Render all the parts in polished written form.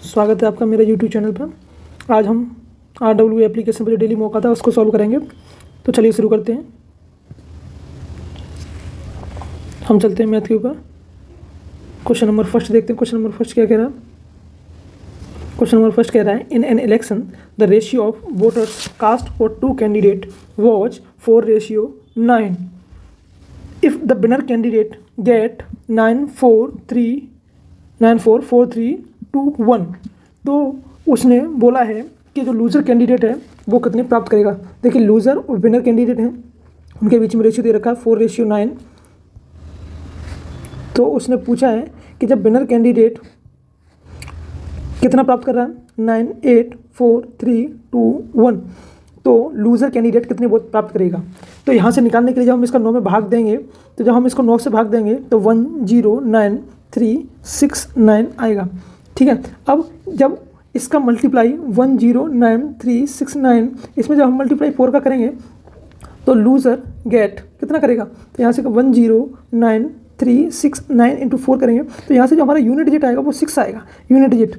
स्वागत है आपका मेरे YouTube चैनल पर। आज हम RW एप्लीकेशन पर जो डेली मॉक आता है उसको सॉल्व करेंगे। तो चलिए शुरू करते हैं। हम चलते हैं मैथ के ऊपर। क्वेश्चन नंबर फर्स्ट देखते हैं। क्वेश्चन नंबर फर्स्ट क्या कह रहा है? क्वेश्चन नंबर फर्स्ट कह रहा है, in an election the ratio of voters cast for two candidate was 4:9। If the winner candidate get 9,4,3,2,1। तो उसने बोला है कि जो लूज़र कैंडिडेट है वो कितने प्राप्त करेगा। देखिए, लूज़र और विनर कैंडिडेट हैं, उनके बीच में रेशियो दे रखा है 4:9। तो उसने पूछा है कि जब विनर कैंडिडेट कितना प्राप्त कर रहा है, 9, 8, 4, 3, 2, 1, तो लूज़र कैंडिडेट कितने वोट प्राप्त करेगा। तो यहाँ से निकालने के लिए जब हम इसका 9 में भाग देंगे, तो जब हम इसको 9 से भाग देंगे तो 109,369 आएगा। ठीक है, अब जब इसका मल्टीप्लाई 109,369, इसमें जब हम मल्टीप्लाई 4 का करेंगे तो लूज़र गेट कितना करेगा। तो यहाँ से 109,369 इंटू 4 करेंगे तो यहाँ से जो हमारा यूनिट डिजिट आएगा वो 6 आएगा, यूनिट डिजिट।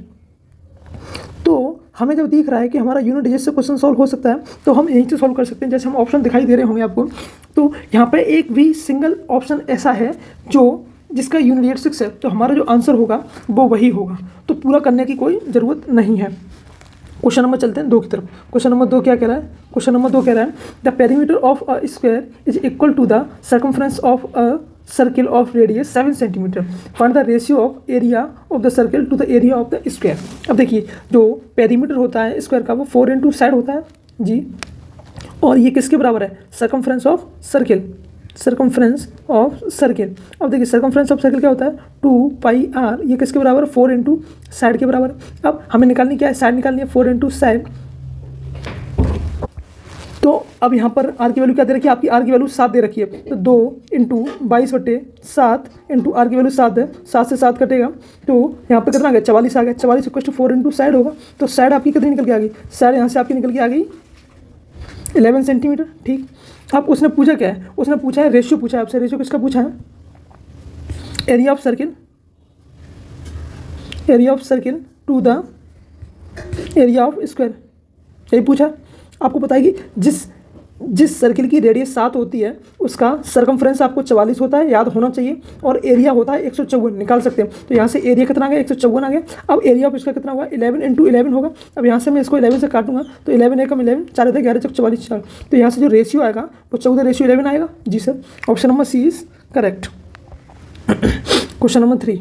तो हमें जब दिख रहा है कि हमारा यूनिट डिजिट से क्वेश्चन सॉल्व हो सकता है तो हम यहीं से सॉल्व कर सकते हैं। जैसे हम ऑप्शन दिखाई दे रहे होंगे आपको, तो यहाँ पे एक भी सिंगल ऑप्शन ऐसा है जो जिसका यूनिट डिजिट 6 है, तो हमारा जो आंसर होगा वो वही होगा। तो पूरा करने की कोई ज़रूरत नहीं है। क्वेश्चन नंबर चलते हैं 2 की तरफ। क्वेश्चन नंबर 2 क्या कह रहा है? क्वेश्चन नंबर 2 कह रहा है, the perimeter of a square is equal to the circumference of a circle of radius 7 centimetre. Find the ratio of area of the circle to the area of the square. अब देखिए, जो perimeter होता है square का वो 4 into side होता है जी, और ये किसके बराबर है? Circumference of circle, circumference of circle. अब देखिए, सर्कमफ्रेंस ऑफ सर्किल क्या होता है? 2πr। ये किसके बराबर? 4 इंटू साइड के बराबर। अब हमें निकालनी क्या है? साइड निकालनी है, 4 इंटू साइड। तो अब यहाँ पर आर की वैल्यू क्या दे रखी है? आपकी आर की वैल्यू 7 दे रखी है। तो 2 इंटू 22/7 इंटू आर की वैल्यू 7 है, 7 से 7 कटेगा तो यहाँ पर कितना आ गया? 44 आ गया। 44 इक्वल टू 4 इंटू साइड होगा। तो साइड आपकी कितनी निकल के आ गई? साइड यहाँ से आपकी निकल के आ गई 11 सेंटीमीटर। ठीक, अब उसने पूछा क्या है? उसने पूछा है रेशियो, पूछा है आपसे। रेशियो किसका पूछा है? Area of circle, area of circle to the area of square, यही पूछा। आपको पता है कि जिस सर्किल की रेडियस 7 होती है उसका सर्कमफ्रेंस आपको 44 होता है, याद होना चाहिए, और एरिया होता है 154, निकाल सकते हैं। तो यहाँ से एरिया कितना आ गया? 154 आ गया। अब एरिया ऑफ इसका कितना हुआ? 11 इंटू 11 होगा। अब यहाँ से मैं इसको 11 से काटूंगा तो 11 एकम 11, 4 11 चक 44 4। तो यहाँ से जो रेशियो आएगा वो 14:11 आएगा। जी sir, option number C is correct. Question number 3।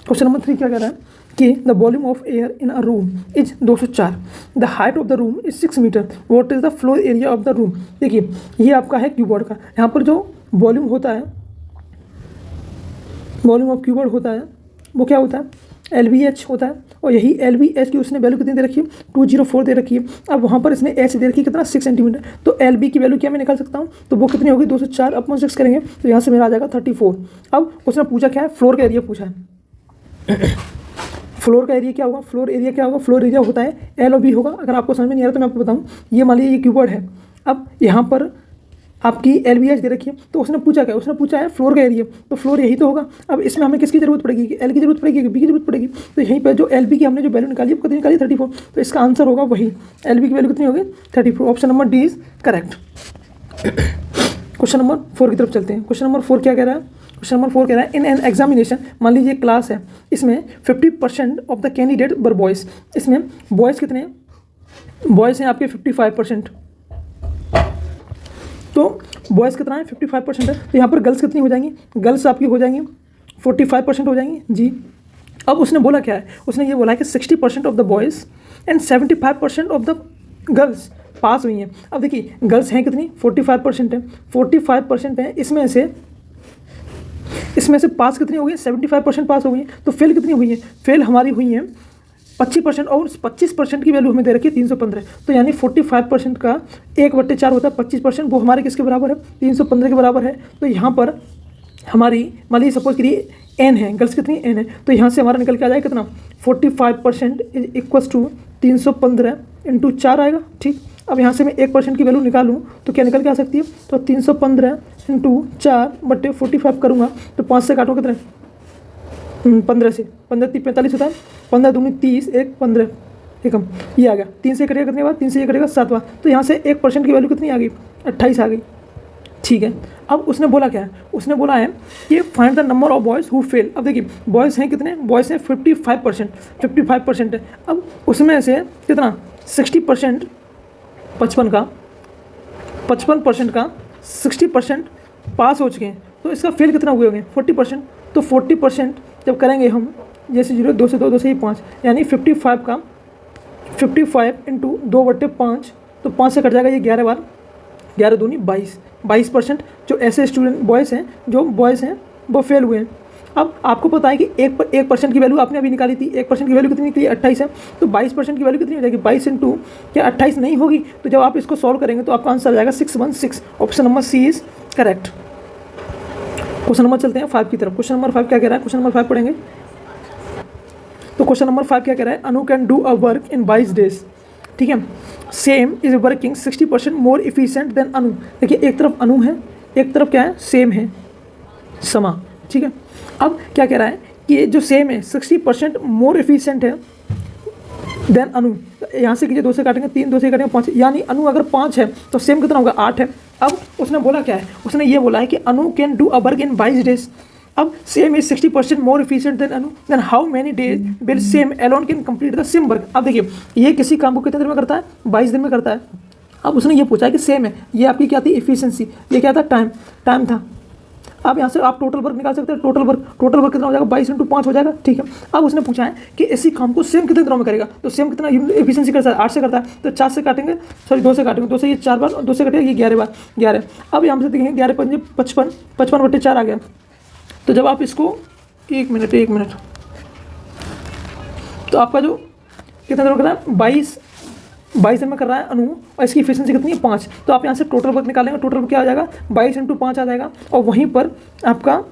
Question number 3 क्या कह रहा है कि the volume of air in a room is 204, the height of the room is 6 metre, what is the floor area of the room. देखिए, ये आपका है क्यूबॉर्ड का। यहाँ पर जो वॉल्यूम होता है, वॉल्यूम ऑफ क्यूबॉर्ड होता है वो क्या होता है? LVH होता है। और यही LVH की उसने वैल्यू कितनी दे रखी है? 204 दे रखी है। अब वहाँ पर इसने H दे रखी है कितना? 6 सेंटीमीटर। तो LB की वैल्यू क्या मैं निकाल सकता हूँ? तो वो कितनी होगी? 204/6 करेंगे तो यहाँ से मेरा आ जाएगा 34। अब उसने पूछा क्या है? फ्लोर का एरिया पूछा है। फ्लोर का एरिया क्या होगा? फ्लोर एरिया क्या होगा? फ्लोर एरिया होता है LOB होगा। अगर आपको समझ में नहीं आ रहा तो मैं आपको बताऊँ। ये मान लीजिए ये कीबोर्ड है। अब यहाँ पर आपकी LVH दे रखी है, तो उसने पूछा क्या? उसने पूछा है फ्लोर का एरिया, तो फ्लोर यही तो होगा। अब इसमें हमें किसकी जरूरत पड़ेगी? कि L की जरूरत पड़ेगी कि B की जरूरत पड़ेगी? तो यहीं पर जो LB की हमने जो वैल्यू निकाली वो कितनी निकाली? 34। तो इसका आंसर होगा वही, LB की वैल्यू कितनी होगी? 34। Option number d is correct. Question number 4 की तरफ चलते हैं। क्वेश्चन नंबर 4 क्या कह रहा है? क्वेश्चन नंबर 4 कह रहा है, इन एन एग्जामिनेशन, मान लीजिए क्लास है, इसमें 50% of the candidate were boys. इसमें बॉयज़ कितने हैं? बॉयज़ हैं आपके 55%। तो बॉयज़ कितना है? 55% है। तो यहाँ पर गर्ल्स कितनी हो जाएंगी? गर्ल्स आपकी हो जाएंगी 45% हो जाएंगी जी। अब उसने बोला क्या है? उसने ये बोला है कि 60% of the boys and 75% of the girls pass हुई हैं। अब देखिए, गर्ल्स हैं कितनी? 45% है, 45% है। इसमें से पास कितनी हो गई? 75% पास हो गई है। तो फेल कितनी हुई है? फेल हमारी हुई है 25%, और 25% की वैल्यू हमें दे रखी है 315। तो यानी 45% का 1/4 होता है 25%, वो हमारे किसके बराबर है? 315 के बराबर है। तो यहाँ पर हमारी मान लीजिए सपोज करिए n है, गर्ल्स कितनी? n है। तो यहाँ से हमारा निकल के आ जाएगा कितना? 45% इज इक्वल्स टू 315 इंटू 4 आएगा। ठीक, अब यहाँ से मैं 1% की वैल्यू निकालूँ तो क्या निकल के आ सकती है? तो 315 इंटू 4/45 करूँगा तो 5 से काटो कितने? 15 से 15 45 होता है। 15 दूनी 30, 1 15 एकम, ये आ गया। 3 से कटेगा कितने बार, 3 से ये कटेगा 7 बार, तो यहाँ से 1% की वैल्यू कितनी आ गई, 28 आ गई। ठीक है, अब उसने बोला क्या है, उसने बोला है कि find the number of boys who fail. अब देखिए बॉयज़ हैं कितने, बॉयज़ हैं 55% है। अब उसमें से कितना 60% 55% का 60% पास हो चुके हैं, तो इसका फेल कितना हुए होंगे 40%। तो 40% जब करेंगे हम, जैसे 0 2 से 2 2 से ही 5, यानी 55 का 55 इंटू 2/5, तो 5 से कट जाएगा ये 11 बार, 11 दूनी 22% जो ऐसे स्टूडेंट बॉयज़ हैं वो फेल हुए हैं। अब आपको पता है कि 1% की वैल्यू आपने अभी निकाली थी, 1% की वैल्यू कितनी निकली 28 है, तो 22% की वैल्यू कितनी हो जाएगी 22 इंटू, क्या 28 नहीं होगी, तो जब आप इसको सॉल्व करेंगे तो आपका आंसर आ जाएगा 616। Option number C is correct. Question number चलते हैं 5 की तरफ। क्वेश्चन नंबर 5 क्या कह रहा है, क्वेश्चन नंबर 5 पढ़ेंगे। तो क्वेश्चन नंबर 5 क्या कह रहा है, Anu can do a work in 22 days. ठीक है, Sam is working 60% more efficient than Anu. देखिए एक तरफ अनु है, एक तरफ क्या है, सेम है, समा। ठीक है, अब क्या कह रहा है कि जो सेम है 60% मोर इफिशिएंट है देन अनु। यहाँ से कीजिए, 2 से काटेंगे 3, 2 से काटेंगे 5, यानी अनु अगर 5 है तो सेम कितना होगा 8 है। अब उसने बोला क्या है, उसने ये बोला है कि Anu can do a work in 22 days. अब Sam is 60% more efficient than Anu, then how many days will Sam alone can complete the same work. अब देखिए ये किसी काम को कितने दिन में करता है, 22 दिन में करता है। अब उसने ये पूछा है कि सेम है, ये आपकी क्या थी इफिशिएंसी, ये क्या था टाइम था। अब यहाँ से आप टोटल वर्क निकाल सकते हैं, टोटल वर्क कितना हो जाएगा 22 इंटू 5 हो जाएगा। ठीक है, अब उसने पूछा है कि इसी काम को सेम कितने दिनों में करेगा, तो सेम कितना एफिशिएंसी करता है 8 से करता है, तो 4 से काटेंगे, सॉरी 2 से काटेंगे, 2 से ये 4 बार और 2 से कटेगा ये 11 बार 11। अब यहाँ से देखेंगे 11 5 55, 55/4 आ गया। तो जब आप इसको एक मिनट, तो आपका जो कितना दिनों कर रहा है 22 दिन में कर रहा है अनु, और इसकी एफिशिएंसी कितनी है 5। तो आप यहाँ से टोटल वर्क निकालेंगे, टोटल वर्क क्या आ जाएगा 22 इंटू 5 आ जाएगा, और वहीं पर आपका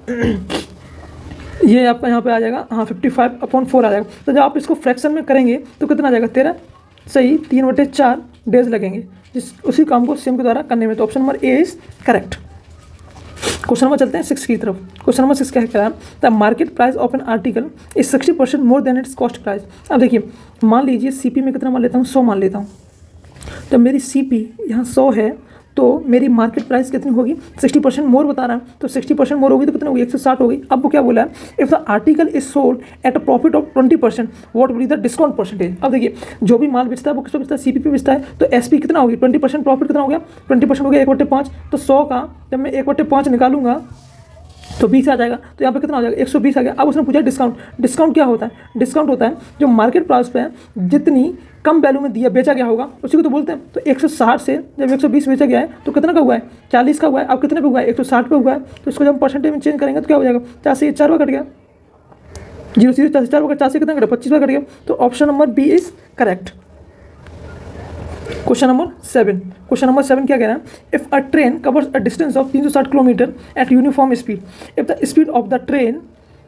ये आपका यहाँ पे आ जाएगा, हाँ 55/4 आ जाएगा। तो जब आप इसको फ्रैक्शन में करेंगे तो कितना आ जाएगा 13, सही 3/4 डेज लगेंगे उसी काम को सेम के द्वारा करने में। तो option number A is correct. Question number चलते हैं 6 की तरफ। क्वेश्चन नंबर 6 क्या कह रहा है, the market price of an article is 60% more than it's cost price. अब देखिए मान लीजिए सीपी में कितना मान लेता हूँ 100 मान लेता हूँ, तो मेरी सीपी यहाँ 100 है, तो मेरी मार्केट प्राइस कितनी होगी 60% मोर बता रहा है, तो 60% मोर होगी तो कितनी होगी 160 होगी। अब वो क्या बोला है, if the article is sold at a profit of 20% what will be the discount percentage. अब देखिए जो भी माल बेचता है वो किस पे बेचता है, सीपी पे बेचता है, तो एसपी कितना होगी 20% प्रॉफिट कितना हो गया 20% हो गया 1/5। तो 100 का जब मैं 1/5 निकालूंगा तो 20 आ जाएगा, तो यहाँ पे कितना हो जाएगा 120 आ गया। अब उसने पूछा डिस्काउंट क्या होता है, डिस्काउंट होता है जो मार्केट प्राइस पे जितनी कम वैल्यू में दिया बेचा गया होगा उसी को तो बोलते हैं। तो 160 से जब 120 बेचा गया है तो कितना का हुआ है 40 का हुआ है। अब कितने पे हुआ है 160 पे हुआ है, तो इसको जब हम परसेंटेज में चेंज करेंगे तो क्या हो जाएगा 4 से 4 बार कट गया, 0 से 4 बार 4 से कितना कटा 25 बार कट गया। तो option number B is correct. Question number 7 क्या कह रहा है, if a train covers a distance of 360 kilometre at uniform speed, if the speed of the train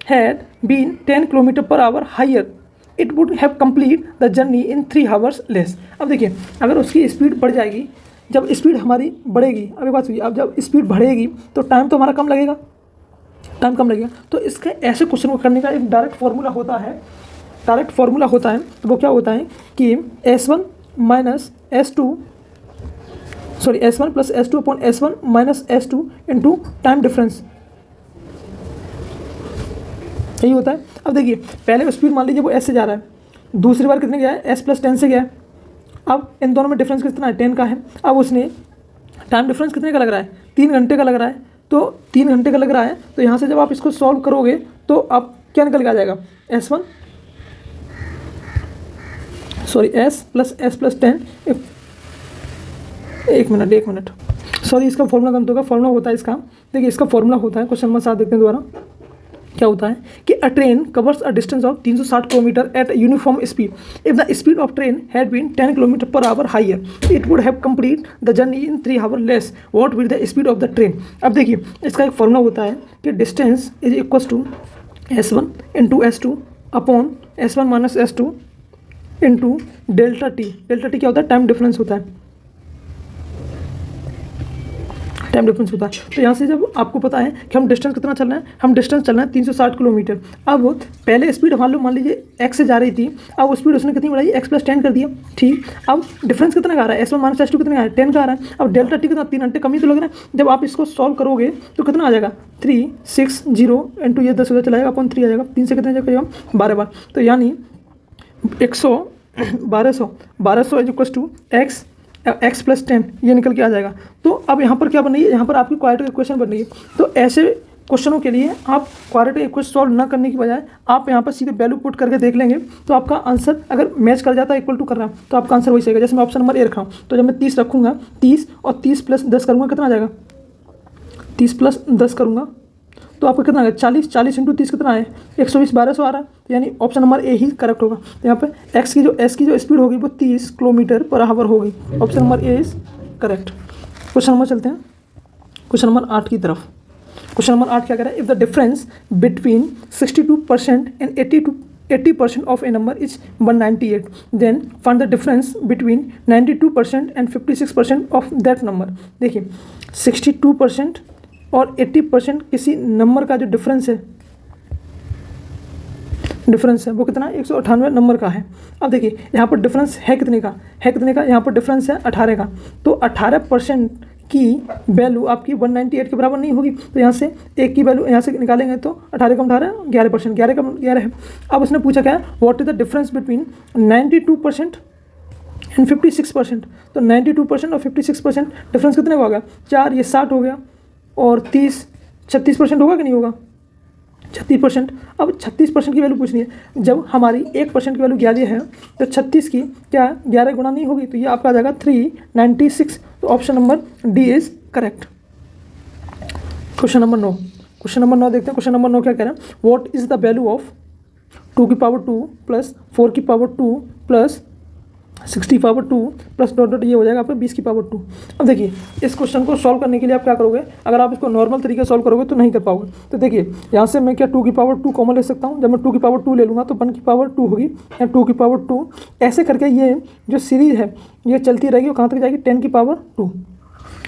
had been 10 kilometre per hour higher it would have complete the journey in 3 hours less. अब देखिए अगर उसकी speed बढ़ जाएगी, जब speed हमारी बढ़ेगी, अब एक बात सुनिए, अब जब स्पीड बढ़ेगी तो टाइम तो हमारा कम लगेगा, तो इसके ऐसे क्वेश्चन को करने का एक डायरेक्ट फार्मूला होता है, तो वो क्या होता है कि S1 plus S2 upon S1 minus S2 into time difference, यही होता है। अब देखिए पहले स्पीड मान लीजिए वो S से जा रहा है, दूसरी बार कितने गया है S प्लस 10 से गया है। अब इन दोनों में डिफरेंस कितना है 10 का है। अब उसने टाइम डिफरेंस कितने का लग रहा है 3 घंटे का लग रहा है, तो 3 घंटे का लग रहा है, तो यहाँ से जब आप इसको सॉल्व करोगे तो आप क्या निकल के आ जाएगा S प्लस 10। एक मिनट सॉरी, इसका फॉर्मूला गलत होगा, फॉर्मूला होता है इसका, देखिए इसका फॉर्मूला होता है, क्वेश्चन नंबर 7 देखते हैं दोबारा क्या होता है कि a train covers a distance of 360 kilometre at uniform speed, if the speed of train had been 10 kilometre per hour higher it would have complete the journey in 3 hour less what will the speed of the train. अब देखिए इसका एक formula होता है कि distance is equals to S1 into S2 upon S1 minus S2 into delta T क्या होता है टाइम डिफरेंस होता है। टाइम डिफरेंस होता है। तो यहाँ से जब आपको पता है कि हम डिस्टेंस कितना चल रहे हैं, हम डिस्टेंस चल रहे हैं 360 किलोमीटर। अब पहले स्पीड मान लीजिए x से जा रही थी, अब स्पीड उसने कितनी बढ़ाई, x + 10 कर दिया, ठीक। अब डिफरेंस कितना का आ रहा है, S1 - S2 कितना आ रहा है, 10 का आ रहा है। अब डेल्टा टी कितना, 3 घंटे कम ही तो लग रहा है। जब आप इसको सॉल्व करोगे तो कितना आ जाएगा, 360 इंटू ये 10 उधर चला जाएगा, अपन 3 आ जाएगा, 3 से कितने जाएगा 12 बार, तो यानी 1200 इज इक्वल टू x + 10 ये निकल के आ जाएगा। तो अब यहाँ पर क्या बन रही है, यहाँ पर आपकी क्वाड्रेटिक इक्वेशन बन रही है। तो ऐसे क्वेश्चनों के लिए आप क्वाड्रेटिक इक्वेशन सॉल्व ना करने की बजाय आप यहाँ पर सीधे वैल्यू पुट करके देख लेंगे, तो आपका आंसर अगर मैच कर जाता है, इक्वल टू कर रहा है, तो आपका आंसर वही आएगा। जैसे मैं ऑप्शन नंबर ए रखा हूँ, तो जब मैं 30 रखूँगा, 30 और 30 + 10 करूँगा, कितना आ जाएगा, 30 + 10 करूँगा तो आपको कितना आएगा, 40 इंटू 30 कितना है, 120, 1200 आ रहा है। तो यानी option number A he correct होगा। तो यहाँ पे एस की जो स्पीड होगी वो 30 किलोमीटर पर आवर होगी। Option number A is correct. Question number चलते हैं क्वेश्चन नंबर 8 की तरफ। क्वेश्चन नंबर 8 क्या कह रहा है, if the difference between 62% and 80% of a number is 198, then find the difference between 92% and 56% of that number. देखिए 62% और 80% किसी नंबर का जो डिफरेंस है वो कितना है, 198 नंबर का है। अब देखिए यहाँ पर डिफरेंस है कितने का, यहाँ पर डिफरेंस है 18 का। तो 18% की वैल्यू आपकी 198 के बराबर नहीं होगी। तो यहाँ से एक की वैल्यू यहाँ से निकालेंगे तो 18 का 18 11%, 11 का 11 है। अब उसने पूछा क्या है, what is the difference between 92% and 56%। तो 92% और 56% डिफरेंस कितने का हो गया, 4, ये 60 हो गया, और 36% होगा कि नहीं होगा, 36%। अब 36% की वैल्यू पूछनी है। जब हमारी 1% की वैल्यू 11 है तो 36 की क्या 11 गुणा नहीं होगी, तो ये आपका आ जाएगा 396। तो option number d is correct. Question number 9 देखते हैं। क्वेश्चन नंबर 9 क्या कह रहा है, what is the value of 2 की पावर 2 प्लस 4 की पावर 2 प्लस 6 की पावर 2 प्लस डॉट ये हो जाएगा आपका 20 की पावर 2। अब देखिए इस क्वेश्चन को सॉल्व करने के लिए आप क्या करोगे, अगर आप इसको नॉर्मल तरीके से सॉल्व करोगे तो नहीं कर पाओगे। तो देखिए यहाँ से मैं क्या 2 की पावर 2 कॉमन ले सकता हूँ। जब मैं 2 की पावर 2 ले लूँगा तो 1 की पावर 2 होगी या 2 की पावर 2, ऐसे करके ये जो सीरीज है ये चलती रहेगी और कहाँ तक जाएगी, 10 की पावर 2।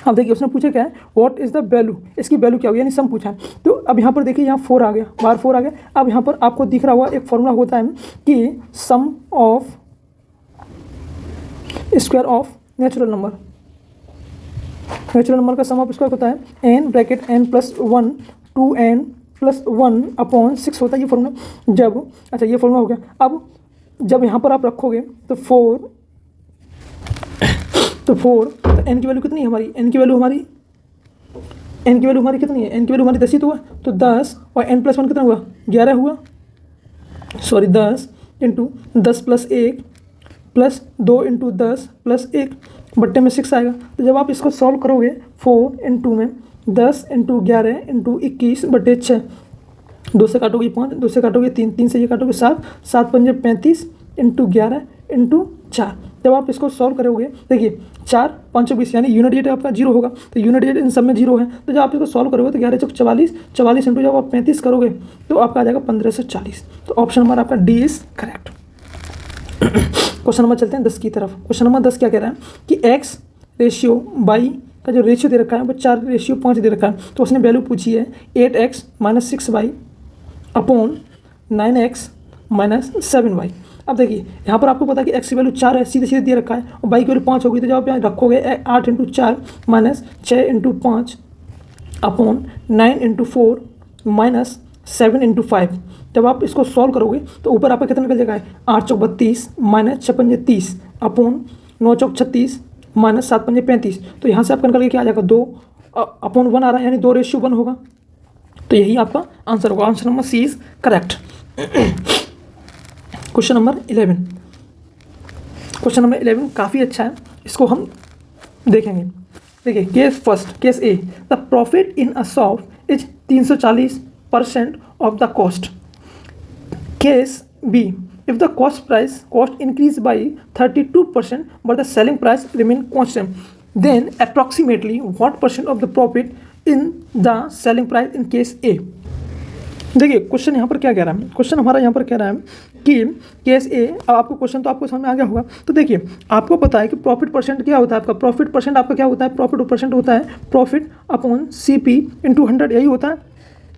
अब देखिए उसने पूछा क्या है, व्हाट इज़ द वैल्यू, इसकी वैल्यू क्या होगी, यानी सम पूछा है। तो अब यहाँ पर देखिए यहाँ 4 आ गया, बाहर 4 आ गया। अब यहाँ पर आपको दिख रहा हुआ एक फॉर्मूला होता है कि sum of square of natural number का सम ऑफ स्क्वायर होता है n ब्रैकेट n + 1 2n + 1/6 होता है ये फॉर्मूला। जब अच्छा ये फॉर्मूला हो गया। अब जब यहाँ पर आप रखोगे तो 4 तो n की वैल्यू कितनी है हमारी, n की वैल्यू हमारी कितनी है, n की वैल्यू हमारी 10 ही तो हुआ। तो 10 और n + 1 कितना हुआ, 11 हुआ, सॉरी 10 इंटू 10 + 1 प्लस 2 इंटू 10 + 1 बट्टे में 6 आएगा। तो जब आप इसको सॉल्व करोगे 4 इंटू में 10 इंटू 11 इंटू 21 बट्टे 6, 2 से काटोगे 5, 2 से काटोगे 3, 3 से ये काटोगे 7, 7 पंजे 35 इंटू 11 इंटू 4। जब आप इसको सॉल्व करोगे देखिए 4 5 20 यानी यूनिट गेट आपका 0 होगा। तो यूनिट गेट इन सब में 0 है। तो जब आप इसको सॉल्व करोगे तो 11 × 44, 44 इंटू जब आप 35 करोगे तो आपका आ जाएगा 1540। तो ऑप्शन नंबर आपका D is correct. Question number चलते हैं 10 की तरफ। क्वेश्चन नंबर 10 क्या कह रहा है कि x रेशियो y का जो रेशियो दे रखा है वो 4:5 दे रखा है। तो उसने वैल्यू पूछी है 8x - 6y upon 9x - 7y। अब देखिए यहाँ पर आपको पता है कि x की वैल्यू 4 है, सीधे दे रखा है, और y की वैल्यू 5 होगी। तो जब आप यहाँ रखोगे 8 × 4 - 6 × 5 अपॉन 9 × 4 - 7 × 5। जब आप इसको सॉल्व करोगे तो ऊपर आपका कितना निकल जाएगा, 8 × 32 - 6 पंजे 30 अपॉन 9 × 36 - 7 पंजे 35। तो यहाँ से आपका निकल के क्या आ जाएगा, 2 अपॉन 1 आ रहा है, यानी 2:1 होगा। तो यही आपका आंसर होगा। Answer number C is correct. Question number 11। Question number 11 काफ़ी अच्छा है, इसको हम देखेंगे। देखिए case first, case A, the profit in a shop is 340% of the cost. Case B, if the cost increased by 32% but the selling price remain constant, then approximately what percent of the profit in the selling price in case A? देखिए question यहाँ पर क्या कह रहा है, question हमारा यहाँ पर कह रहा है कि केस ए, अब आपको क्वेश्चन तो आपको समझ में आ गया होगा। तो देखिए आपको पता है कि प्रॉफिट परसेंट क्या होता है, आपका प्रॉफिट परसेंट आपका क्या होता है, प्रॉफिट परसेंट होता है प्रॉफिट अपॉन CP × 100, यही होता है।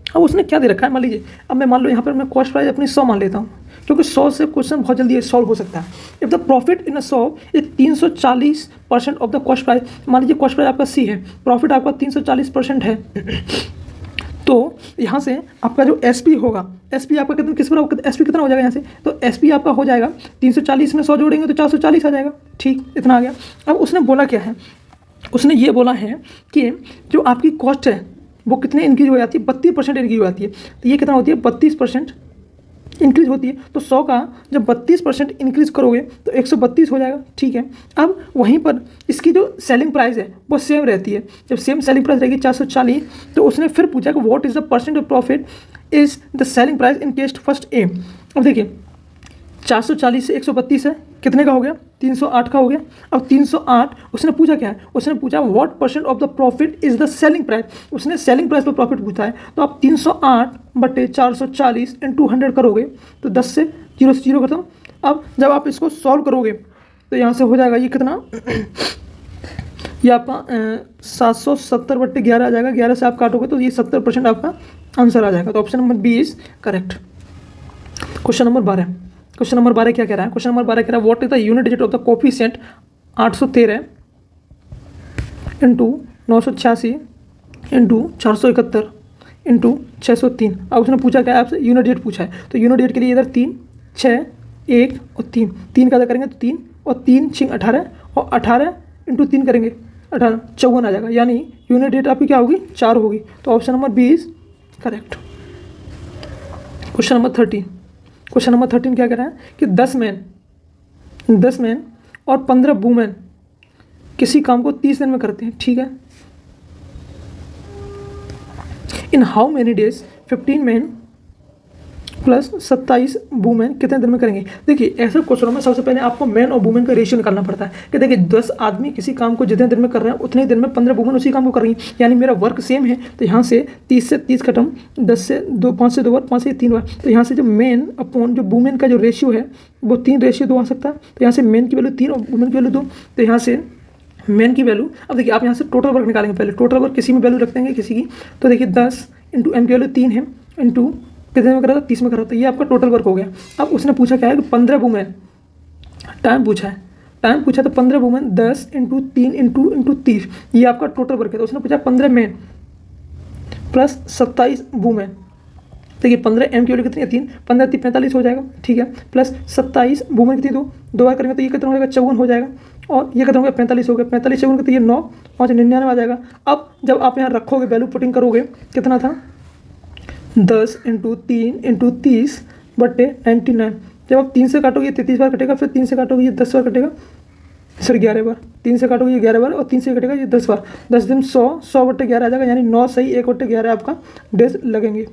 अब उसने क्या दे रखा है, मान लीजिए, अब मैं मान लो यहाँ पर मैं कॉस्ट प्राइस अपनी 100 मान लेता हूँ, क्योंकि 100 से क्वेश्चन बहुत जल्दी सॉल्व हो सकता है। If the profit in 100 is 340% of the cost price, मान लीजिए कॉस्ट प्राइस आपका C है, प्रॉफिट आपका 340% है, तो यहाँ से आपका जो SP होगा, SP आपका कितना, किस पर SP कितना हो जाएगा यहाँ से, तो SP आपका हो जाएगा 340 में 100 जोड़ेंगे तो 440 आ जाएगा। ठीक, इतना आ गया। अब उसने बोला क्या है, उसने ये बोला है कि जो आपकी कॉस्ट है वो कितने इंक्रीज हो जाती है, 32% इंक्रीज हो जाती है। तो ये कितना होती है, 32% इंक्रीज होती है। तो 100 का जब 32% इंक्रीज करोगे तो 132 हो जाएगा। ठीक है, अब वहीं पर इसकी जो सेलिंग प्राइस है वो सेम रहती है। जब सेम सेलिंग प्राइस रहेगी 440, तो उसने फिर पूछा कि what is the percent of profit is the selling price in case first a. अब देखिए 440 से 132 है, कितने का हो गया, 308 का हो गया। अब 308 उसने पूछा क्या है, उसने पूछा what percent of the profit is the selling price, उसने सेलिंग प्राइस पर प्रॉफिट पूछा है। तो आप 308/440 × 100 करोगे तो 10 से 0 से 0 खत्म। अब जब आप इसको सॉल्व करोगे तो यहाँ से हो जाएगा ये कितना, ये आपका 770/11 आ जाएगा। 11 से आप काटोगे तो ये 70% आपका आंसर आ जाएगा। तो option number B is correct. Question number 12, question number 12 क्या कह रहा है, क्वेश्चन नंबर 12 कह रहा है what is the unit digit of the coefficient 813 × 986 × 471 × 603। अब उसने पूछा क्या है आपसे, यूनिट डिजिट पूछा है। तो यूनिट डिजिट के लिए इधर 3, 6, 1 और 3, 3 का करेंगे तो 3 और 3 6 18 और 18 × 3 करेंगे 18 54 आ जाएगा। यानी यूनिट डिजिट आपकी क्या होगी, 4 होगी। तो option number B is correct. Question number 13, question number 13 क्या कह रहा है कि 10 मैन और 15 वुमेन किसी काम को 30 दिन में करते हैं। ठीक है, in how many days 15 man plus 27 women कितने दिन में करेंगे। देखिए ऐसे क्वेश्चनों में सबसे पहले आपको मैन और वुमेन का रेशियो निकालना पड़ता है कि देखिए 10 आदमी किसी काम को जितने दिन में कर रहे हैं उतने दिन में 15 वुमेन उसी काम को कर रही हैं। यानी मेरा वर्क सेम है, तो यहाँ से 30 से 30 खत्म, 10 से 2, 5 से 2 बार, 5 से 3 बार। तो यहाँ से जो मैन अपॉन जो वुमेन का जो रेशियो है वो 3:2 आ सकता है। तो यहाँ से मैन की वैल्यू 3 और वुमेन की वैल्यू 2। तो यहाँ से मैन की वैल्यू, अब देखिए आप यहाँ से टोटल वर्क निकालेंगे। पहले टोटल वर्क किसी में वैल्यू रख देंगे किसी की, तो देखिए 10 × m की वैल्यू 3 है, इंटू कितने में करा था, 30 में करा था। ये आपका टोटल वर्क हो गया। अब उसने पूछा क्या है कि 15 वुमेन, टाइम पूछा है, टाइम पूछा तो 15 वुमेन 10 × 3 × 30, ये आपका टोटल वर्क है। तो उसने पूछा 15 मैन प्लस 27 वुमेन। देखिए 15 m की वैल्यू कितनी है, 3, 15 3 45 हो जाएगा। ठीक है, प्लस 27 वुमेन कितनी, 2 बार करेंगे तो ये कितना हो जाएगा, 54 हो जाएगा। और ये कितना हो गया, 45 हो गया। 45 54 कितनी, 9 5 99 आ जाएगा। अब जब आप यहाँ रखोगे वैल्यू पुटिंग करोगे, कितना था 10 × 3 × 30/99। जब आप 3 से काटोगे 33 बार कटेगा, फिर 3 से काटोगे ये 10 बार कटेगा, सर 11 बार, 3 से काटोगे ये 11 बार और 3 से कटेगा ये 10 बार। 10 दिन 100, 100/11 आ जाएगा। यानी 9 सही 1/11 आपका डेज लगेंगे।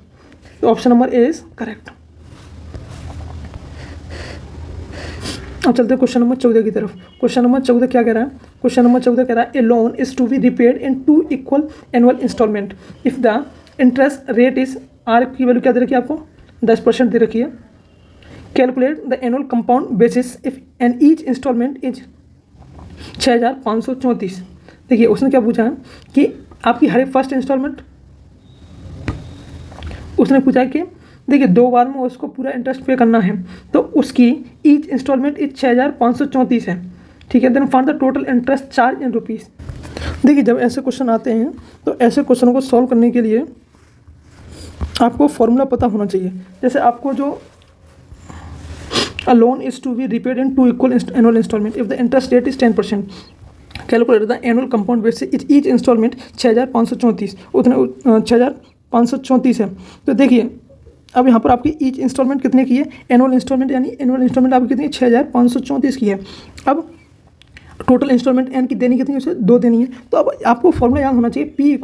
तो option number A is correct. अब चलते हैं क्वेश्चन नंबर 14 की तरफ। क्वेश्चन नंबर 14 क्या कह रहा है, क्वेश्चन नंबर 14 कह रहा है a loan is to be repaid in 2 equal annual instalment if the interest rate is, r की वैल्यू क्या दे रखी है आपको, 10% दे रखी है। Calculate the annual compound basis if an each instalment is 6534। देखिए उसने क्या पूछा है कि आपकी हर एक फर्स्ट इंस्टॉलमेंट, उसने पूछा है कि देखिए 2 बार में उसको पूरा इंटरेस्ट पे करना है, तो उसकी ईच इंस्टॉलमेंट इज 6534 है। ठीक है, then find the total interest charge in rupees. देखिए जब ऐसे क्वेश्चन आते हैं तो ऐसे क्वेश्चनों को सॉल्व करने के लिए आपको फॉर्मूला पता होना चाहिए। जैसे आपको जो a loan is to be repaid in 2 equal annual instalment if the interest rate is 10%, calculate the annual compound basis each instalment 6534, उतने 6534 है। तो देखिए अब यहाँ पर आपकी ईच इंस्टॉलमेंट कितने की है, एनुअल इंस्टॉलमेंट, यानी एनुअल इंस्टॉलमेंट आपकी कितनी है, 6534 की है। अब टोटल इंस्टॉलमेंट एन की देनी कितनी है, उसे 2 देनी है। तो अब आपको फॉर्मूला याद होना चाहिए, P =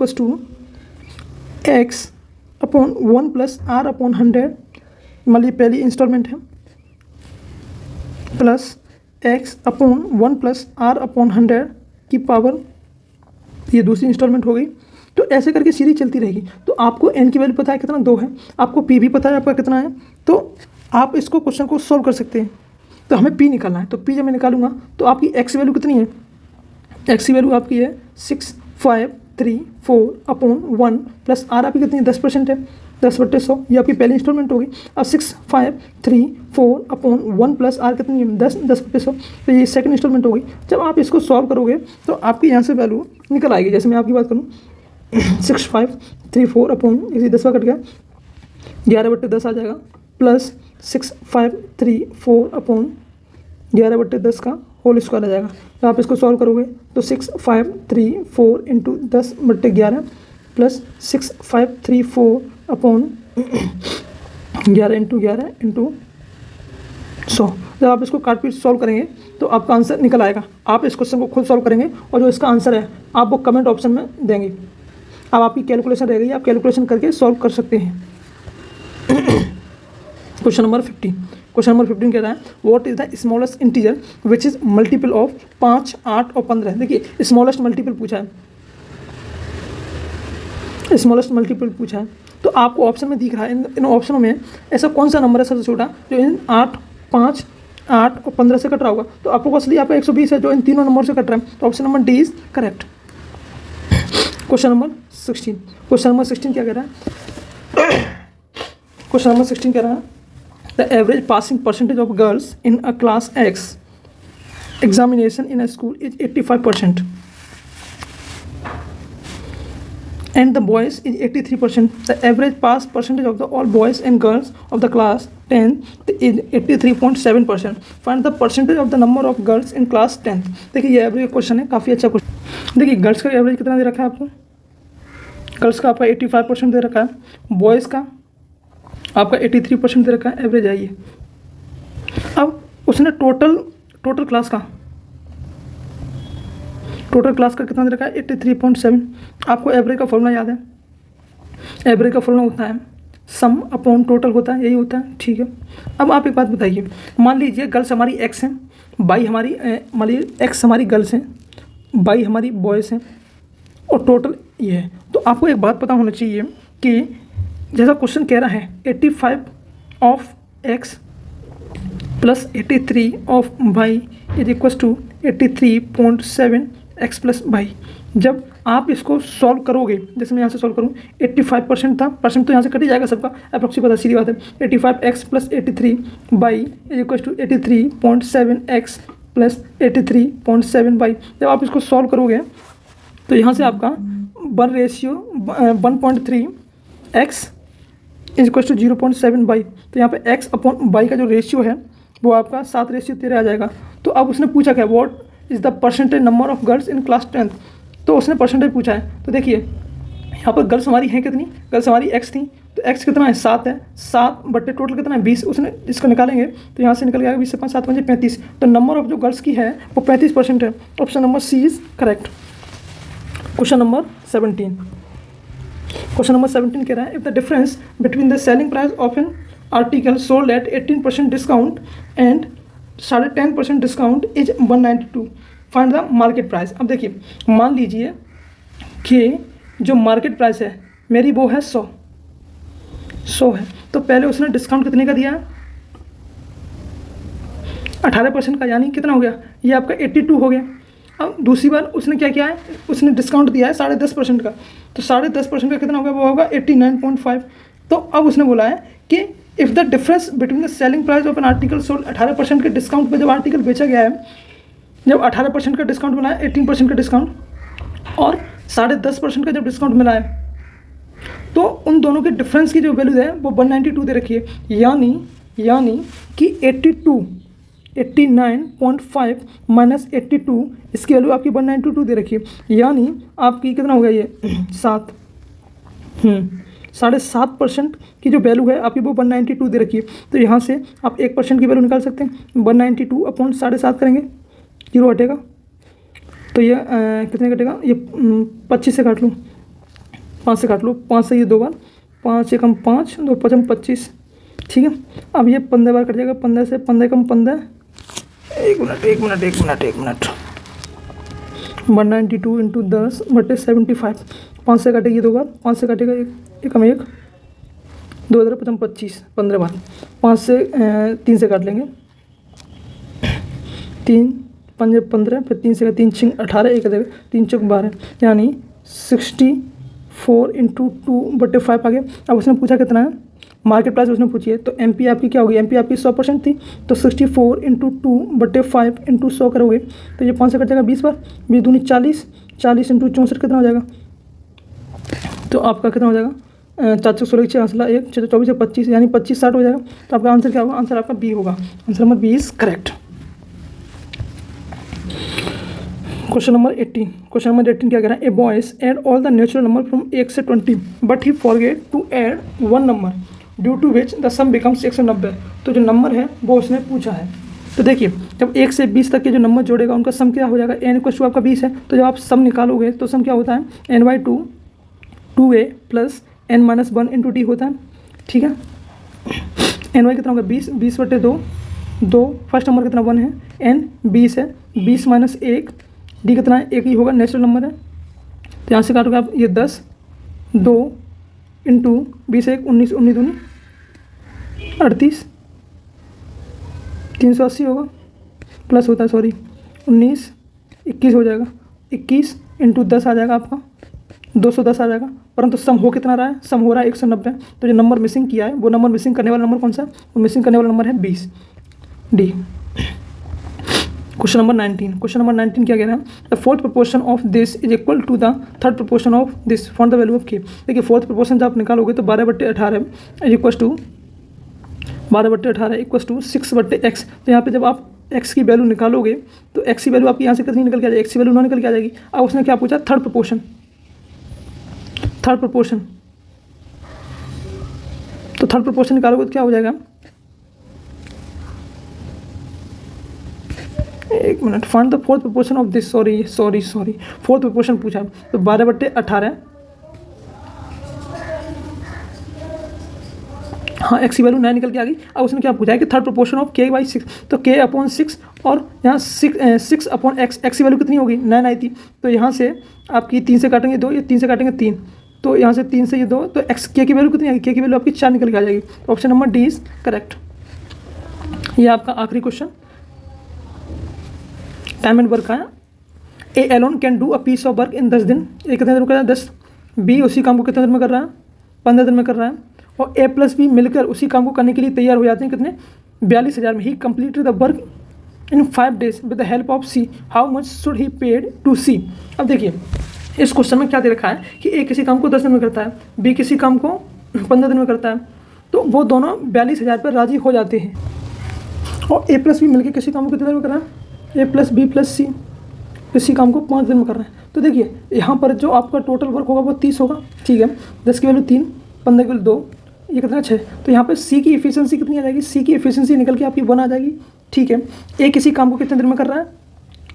X/1 + R/100, मान लीजिए पहली इंस्टॉलमेंट है, प्लस X/1 + R/100 की पावर, ये दूसरी इंस्टॉलमेंट हो गई। तो ऐसे करके सीरीज चलती रहेगी। तो आपको n की वैल्यू पता है कितना 2 है, आपको p भी पता है आपका कितना है, तो आप इसको क्वेश्चन को सॉल्व कर सकते हैं। तो हमें p निकालना है, तो p जब मैं निकालूंगा तो आपकी x वैल्यू कितनी है, x की वैल्यू आपकी है 6534/1 प्लस r आपकी कितनी है 10% है, 10/100, ये आपकी पहली इंस्टॉलमेंट होगी। अब 6534/1 प्लस r कितनी है 10/100, तो ये सेकंड इंस्टॉलमेंट होगी। जब आप इसको सॉल्व करोगे तो आपकी यहाँ से वैल्यू निकल आएगी। जैसे मैं आपकी बात करूँ 6534 इसी 10 कट गया 11/10 आ जाएगा, प्लस 6534/11/10 का होल स्क्वायर आ जाएगा। तो आप इसको सॉल्व करोगे तो 6534 इंटू 10/11 प्लस 6534/11 इंटू 11 इंटू 100। जब आप इसको काट पीट सॉल्व करेंगे तो आपका आंसर निकल आएगा। आप इस क्वेश्चन को खुद सॉल्व करेंगे और जो इसका आंसर है आप वो कमेंट ऑप्शन में देंगे। अब आपकी कैलकुलेशन रह गई, आप कैलकुलेशन करके सॉल्व कर सकते हैं। क्वेश्चन नंबर 15, क्वेश्चन नंबर 15 कह रहा है what is the smallest integer which is multiple of 5, 8 और 15। देखिए स्मॉलेस्ट मल्टीपल पूछा है, स्मॉलेस्ट मल्टीपल पूछा है, तो आपको ऑप्शन में दिख रहा है इन ऑप्शनों में ऐसा कौन सा नंबर है सबसे छोटा जो इन 8, 5, 8 और 15 से कट रहा होगा। तो आपको असली यहाँ पे 120 है जो इन तीनों नंबर से कट रहा है, तो option number d is correct. Question number 16, question number 16 क्या कह रहा है, क्वेश्चन नंबर 16 कह रहा है the average passing percentage of girls in a class X examination in a school is 85% and the boys is 83%. The average pass percentage of the all boys and girls of the class 10 is 83.7%. Find the percentage of the number of girls in class 10. देखिए ये average question है, काफ़ी अच्छा question. देखिए girls का average कितना दे रखा है आपको, गर्ल्स का आपका 85% दे रखा है, बॉयज़ का आपका 83% दे रखा है, एवरेज है ये। अब उसने टोटल क्लास का कितना दे रखा है 83.7। आपको एवरेज का फॉर्मूला याद है, एवरेज का फॉर्मूला होता है सम अपॉन टोटल होता है, यही होता है, ठीक है। अब आप एक बात बताइए, मान लीजिए गर्ल्स हमारी एक्स हैं, बाई हमारी मान लीजिए एक्स हमारी गर्ल्स हैं, बाई हमारी बॉयज़ हैं और टोटल ये है। तो आपको एक बात पता होना चाहिए कि जैसा क्वेश्चन कह रहा है 85 of x plus 83 of y is equal to 83.7 x plus y. जब आप इसको सॉल्व करोगे, जैसे मैं यहाँ से सॉल्व करूँ 85% था, परसेंट तो यहाँ से कट ही जाएगा सबका, अप्रोक्सी पता सीधी बात है। 85 x plus 83 y is equal to 83.7 x plus 83.7 y. जब आप इसको सॉल्व करोगे तो यहाँ से आपका 1:3 x is equal to 0.7 y. तो यहाँ पे एक्स अपॉन वाई का जो रेशियो है वो आपका 7:13 आ जाएगा। तो अब उसने पूछा क्या what is the percentage number of girls in class 10th, तो उसने परसेंटेज पूछा है। तो देखिए यहाँ पर गर्ल्स हमारी हैं कितनी, गर्ल्स हमारी एक्स थी, तो एक्स कितना है 7 है, 7 बटे टोटल कितना है 20। उसने इसको निकालेंगे तो यहाँ से निकल गया 20 से 5 7 5 35। तो नंबर ऑफ जो गर्ल्स की है वो 35% है। Option number C is correct. Question number 17, question number 17 कह रहा है if the difference between the selling price of an article sold at 18% discount and 10.5% discount is 192, find the market price. अब देखिए मान लीजिए कि जो मार्केट प्राइस है मेरी वो है 100 है, तो पहले उसने डिस्काउंट कितने का दिया है 18% का, यानी कितना हो गया ये आपका 82 हो गया। अब दूसरी बार उसने क्या किया है, उसने डिस्काउंट दिया है 10.5% का, तो 10.5% का कितना होगा वो होगा 89.5। तो अब उसने बोला है कि if the difference between the selling price of an article sold 18% के डिस्काउंट पे जब आर्टिकल बेचा गया है, जब 18% का डिस्काउंट मिला है 18% का डिस्काउंट और 10.5% का जब डिस्काउंट मिला है, तो उन दोनों के डिफरेंस की जो वैल्यू है वो 192 दे रखी है। यानी कि 89.5 माइनस 82 इसकी वैल्यू आपकी 192 दे रखी है, यानी आपकी कितना हो गया ये 7.5% की जो वैल्यू है आपकी वो 192 दे रखी है। तो यहाँ से आप 1% की वैल्यू निकाल सकते हैं, 192 अपॉन 7.5 करेंगे, 0 हटेगा, तो ये कितने कटेगा, ये 25 से काट लूँ, 5 से काट लो, 5 से ये 2 बार, 5 एकम 5, 2 5 25, ठीक है। अब ये 15 बार कट जाएगा, 15 से 15 एकम 15, एक मिनट 192 इंटू 10 बटे 75, 5 से काटेगी 2 बार, 5 से काटेगा एक हम 1, 2 इधर 5 25 15 बार, 5 से 3 से काट लेंगे, 3 5 15, फिर 3 से 3 6 18, 1 इधर 3 चौक 12, यानी 64 इंटू 2/5 आ गया। अब उसने पूछा कितना है, मार्केट प्राइस उसने पूछी है, तो एमपी आपकी क्या होगी, एमपी आपकी 100% थी, तो 64 इंटू 2/5 इंटू 100 करोगे तो ये 5 से कट जाएगा 20 बार, 20 दूनी 40, 40 इंटू 64 कितना हो जाएगा, तो आपका कितना हो जाएगा 4 16 6 1 24 25, यानी 25 60 हो जाएगा। तो आपका आंसर क्या होगा, आंसर आपका बी होगा, answer number B is correct. Question number 18, question number 18 क्या कह रहा है, a boys add all the natural number from 1 से 20 but he forget to add 1 number due to which the sum becomes 190। तो जो number है वो उसने पूछा है। तो देखिए जब 1 से 20 तक के जो नंबर जोड़ेगा उनका सम क्या हो जाएगा, एन इक्वल टू आपका 20 है, तो जब आप सम निकालोगे तो सम क्या होता है, n/2 2a plus n-1 into D होता है, ठीक है। n/y कितना होगा 20, 20/2, 2 फर्स्ट नंबर कितना 1 है, n 20 है, 20 माइनस 1, डी कितना है 1 ही होगा, नेचुरल नंबर है, तो यहाँ से काटोगे आप ये 10, 2 इंटू 20 1 19, 19 दूनी 38, 380 होगा, प्लस होता है सॉरी 19 21 हो जाएगा, 21 इंटू 10 आ जाएगा आपका 210 आ जाएगा, परंतु सम हो कितना रहा है, सम हो रहा है 190। तो जो नंबर मिसिंग किया है वो नंबर मिसिंग करने वाला नंबर कौन सा है, वो मिसिंग करने वाला नंबर है 20, D. Question number 19, question number 19 क्या कह रहा है, the fourth proportion of this is equal to the third proportion of this, find the value of K. देखिए फोर्थ प्रोपोर्शन जब आप निकालोगे तो 12/18 is equal to 12/18 equal to 6/x। तो यहाँ पे जब आप x की वैल्यू निकालोगे तो x की वैल्यू आपकी यहाँ से कितनी निकल के आ जाएगी, x की वैल्यू ना निकल के आ जाएगी। अब उसने क्या पूछा, थर्ड प्रोपोर्शन, थर्ड प्रोपोर्शन, तो थर्ड प्रोपोर्शन निकालोगे तो क्या हो जाएगा, एक minute, find the fourth proportion of this, sorry fourth proportion पूछा, तो 12/18, हाँ एक्स की वैल्यू 9 निकल के आ गई। अब उसने क्या पूछा है कि थर्ड प्रोपोर्शन ऑफ k/6, तो k/6 और यहाँ 6/x, एक्स की वैल्यू कितनी होगी 9 आई थी, तो यहाँ से आपकी 3 से काटेंगे 2, ये 3 से काटेंगे 3, तो यहाँ से 3 से ये 2, तो एक्स k की वैल्यू कितनी आएगी, k की वैल्यू आपकी 4 निकल के आ जाएगी। Option number d is correct. ये आपका आखिरी क्वेश्चन टाइम एंड वर्क का है। A alone can do a piece of work in 10 दिन, ये कितने दिन में कर रहा है 10, बी उसी काम को कितने दिन में कर रहा है 15 दिन में कर रहा है, और ए प्लस बी मिलकर उसी काम को करने के लिए तैयार हो जाते हैं कितने 42,000 में। He completed the work in 5 days with the help of c, how much should he paid to c. अब देखिए इस क्वेश्चन में क्या दे रखा है कि ए किसी काम को 10 दिन में करता है, बी किसी काम को 15 दिन में करता है, तो वो दोनों 42,000 पर राजी हो जाते हैं, और ए प्लस बी मिलकर किसी काम को कितने दिन में कर रहा है, ए प्लस बी प्लस सी इसी काम को 5 दिन में कर रहे हैं। तो देखिए यहाँ पर जो आपका टोटल वर्क होगा वो 30 होगा, ठीक है, 10 की वैल्यू 3, 15 की वैल्यू 2, ये कितना 6, तो यहाँ पे सी की एफिशिएंसी कितनी आ जाएगी, सी की एफिशिएंसी निकल के आपकी 1 आ जाएगी, ठीक है। ए किसी काम को कितने दिन में कर रहा है,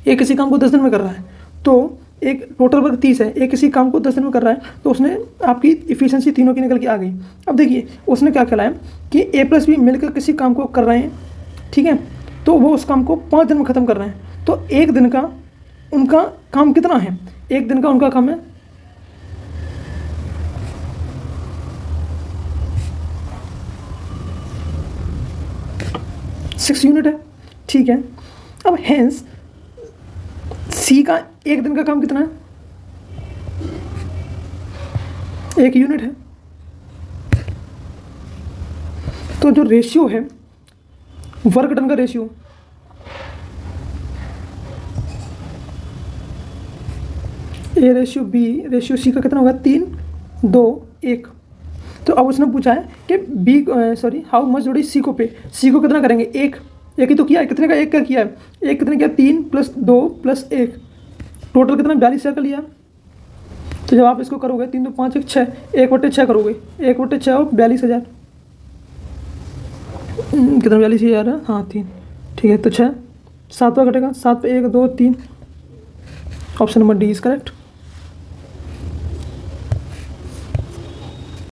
ए किसी काम को 10 दिन में कर रहा है, तो एक टोटल वर्क 30 है, ए किसी काम को 10 दिन में कर रहा है, तो उसने आपकी एफिशिएंसी तीनों की निकल के आ गई। अब देखिए उसने क्या खेला है कि ए प्लस बी मिलकर किसी काम को कर रहे हैं, ठीक है, तो वो उस काम को 5 दिन में ख़त्म कर रहे हैं, तो एक दिन का उनका काम कितना है, एक दिन का उनका काम है 6 यूनिट है, ठीक है। अब हेंस सी का एक दिन का काम कितना है, 1 यूनिट है, तो जो रेशियो है वर्क डन का ratio, A ratio B ratio C का कितना होगा 3 2 1। तो अब उसने पूछा है कि बी हाउ मच जोड़ी सी को पे, सी को कितना करेंगे, एक ही तो किया है, कितने का एक का किया है, एक कितने किया 3 + 2 + 1, टोटल कितना 42,000 का लिया। तो जब आप इसको करोगे 3 2 5 1 6, 1/6 करोगे, 1/6 और 42,000 कितना 42,000 है, हाँ 3, ठीक है, तो 6 7वां कटेगा, 7 पे 1 2 3, option number d is correct.